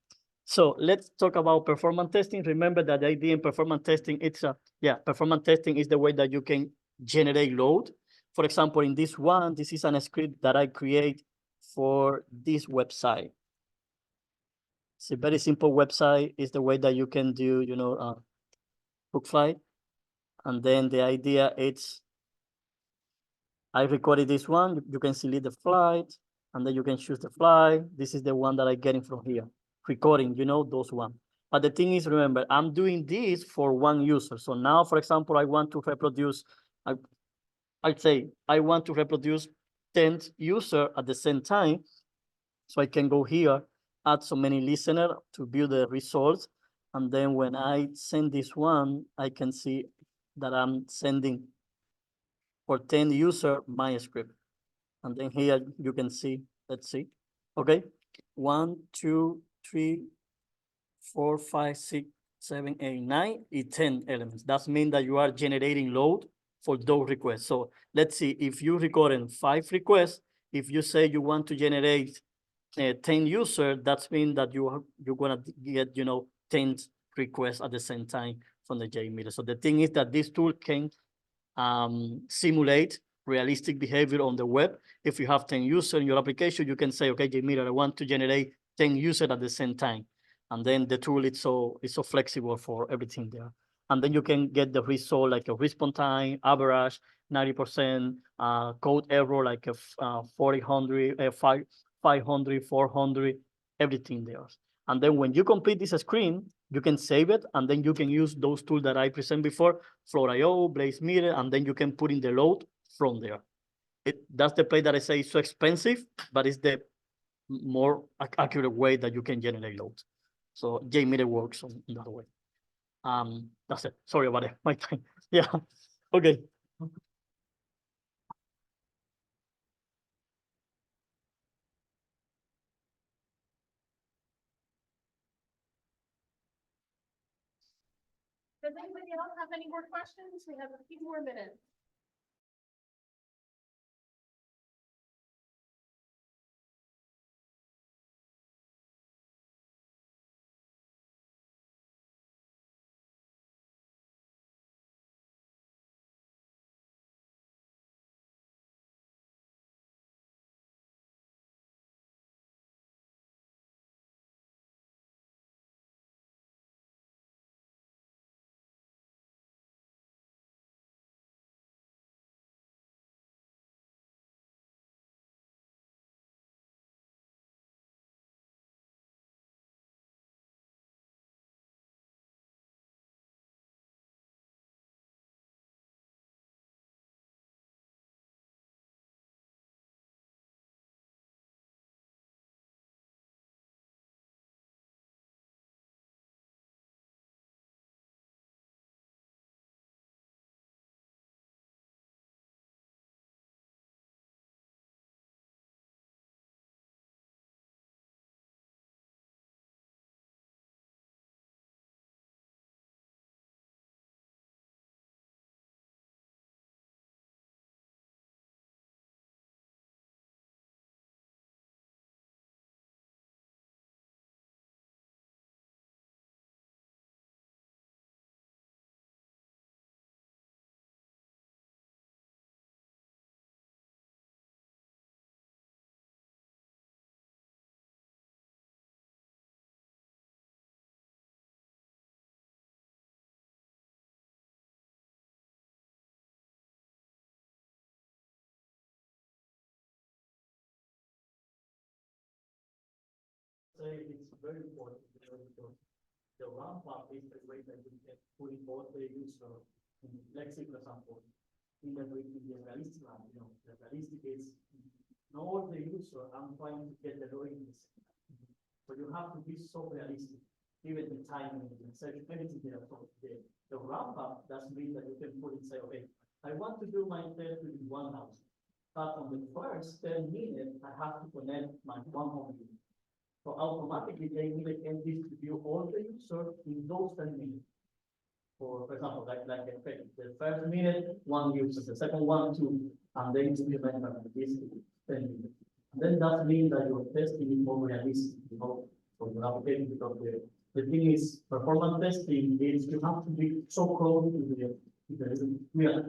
So let's talk about performance testing. Remember that the idea in performance testing, performance testing is the way that you can generate load. For example, in this one, this is a script that I create for this website. It's a very simple website. It's the way that you can do, you know, book flight. And then the idea is, I recorded this one. You can select the flight, and then you can choose the flight. This is the one that I'm getting from here. Recording, you know, those one. But the thing is, remember, I'm doing this for one user. So now, for example, I want to reproduce, I'd say I want to reproduce 10 user at the same time. So I can go here, add so many listener to view the results. And then when I send this one, I can see that I'm sending for 10 user my script. And then here you can see, let's see. Okay, 1, 2, 3, 4, 5, 6, 7, 8, 9, 10 elements. That means that you are generating load for those requests. So let's see, if you recording 5 requests, if you say you want to generate 10 users, that means that you're gonna get, you know, 10 requests at the same time from the JMeter. So the thing is that this tool can simulate realistic behavior on the web. If you have 10 users in your application, you can say, okay, JMeter, I want to generate 10 users at the same time. And then the tool is so flexible for everything there. and then you can get the result like a response time, average, 90%, code error, like a 400, 500, 400, everything there. And then when you complete this screen, you can save it, and then you can use those tools that I presented before, Flow.io, JMeter, and then you can put in the load from there. That's the place that I say is so expensive, but it's the more accurate way that you can generate loads. So JMeter works in that way. That's it. Sorry about it. My time. Yeah. Okay. Does anybody else have any more questions? We have a few more minutes. Say it's very important because the ramp up is the way that you can put in both the user in Lexi, for example, in the realistic line, the realistic is not the user, I'm trying to get the loading. So you have to be so realistic, even the timing, the search, anything there. So the ramp up, that means that you can put and say, okay, I want to do my test within 1 hour. But on the first 10 minutes, I have to connect my 100. So automatically they can distribute all the users in those 10 minutes. For example, like the first minute, 1 user, the second one, 2, and then implement this 10 minutes. And then that means that your testing is more realistic, for your application, because the thing is, performance testing is you have to be so close to the real.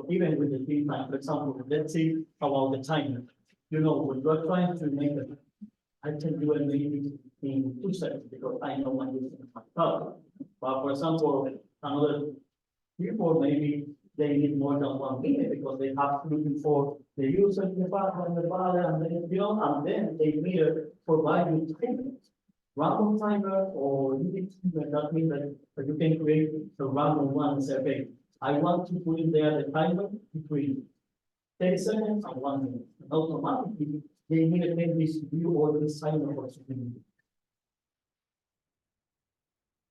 Even with the team time, for example, let's see about the timer. When you're trying to make it, I can do it maybe in 2 seconds because I know my user is my power. But for example, another people maybe they need more than 1 minute because they have to looking for the user in the path and the value, and then and then they meter provide you timers, random timer or unique timer. That means that you can create a random one and say, okay, I want to put in there the timer between 30 seconds and 1 minute. And automatically they need to make this view or this timer for something.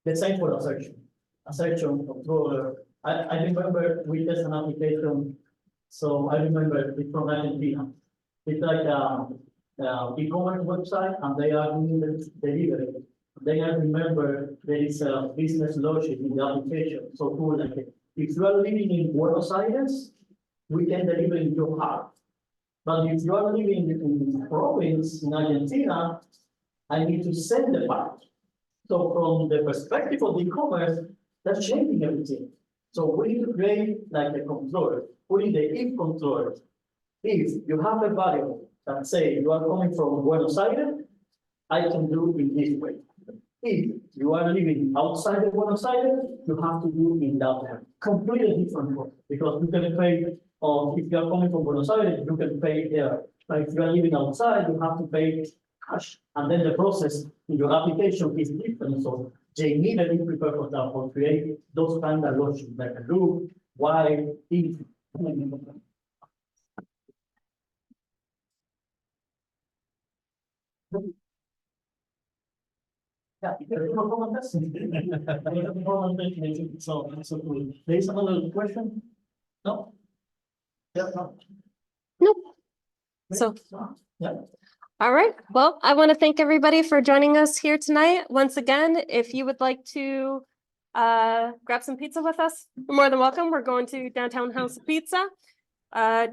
The same for assertion controller. I remember we tested an application. So I remember it's from Argentina. It's like e-commerce website, and they are doing the delivery. Then I remember there is a business logic in the application. So cool, like if you are living in Buenos Aires, we can deliver in your house. But if you are living in the province in Argentina, I need to send the package. So from the perspective of the e-commerce, that's changing everything. So we need to create like a controller, putting the if controller. If you have a variable that say you are coming from Buenos Aires, I can do it in this way. If you are living outside of Buenos Aires, you have to do in that way. Completely different process, because you can pay, if you are coming from Buenos Aires, you can pay there. But if you are living outside, you have to pay cash, and then the process in your application is different. So JMeter is prepared for that, for create those kind of logic, like a loop, while, if. Yeah, there's no problem, that's it. There's no problem, so cool. There is another question? No? Yeah, no. Nope. So- Yeah. All right. Well, I want to thank everybody for joining us here tonight. Once again, if you would like to grab some pizza with us, you're more than welcome. We're going to Downtown House of Pizza.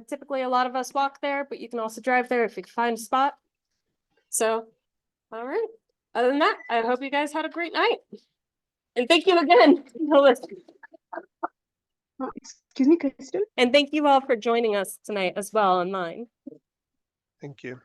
Typically, a lot of us walk there, but you can also drive there if you can find a spot. So, all right. Other than that, I hope you guys had a great night. And thank you again for listening. Excuse me, Kristen? And thank you all for joining us tonight as well online. Thank you.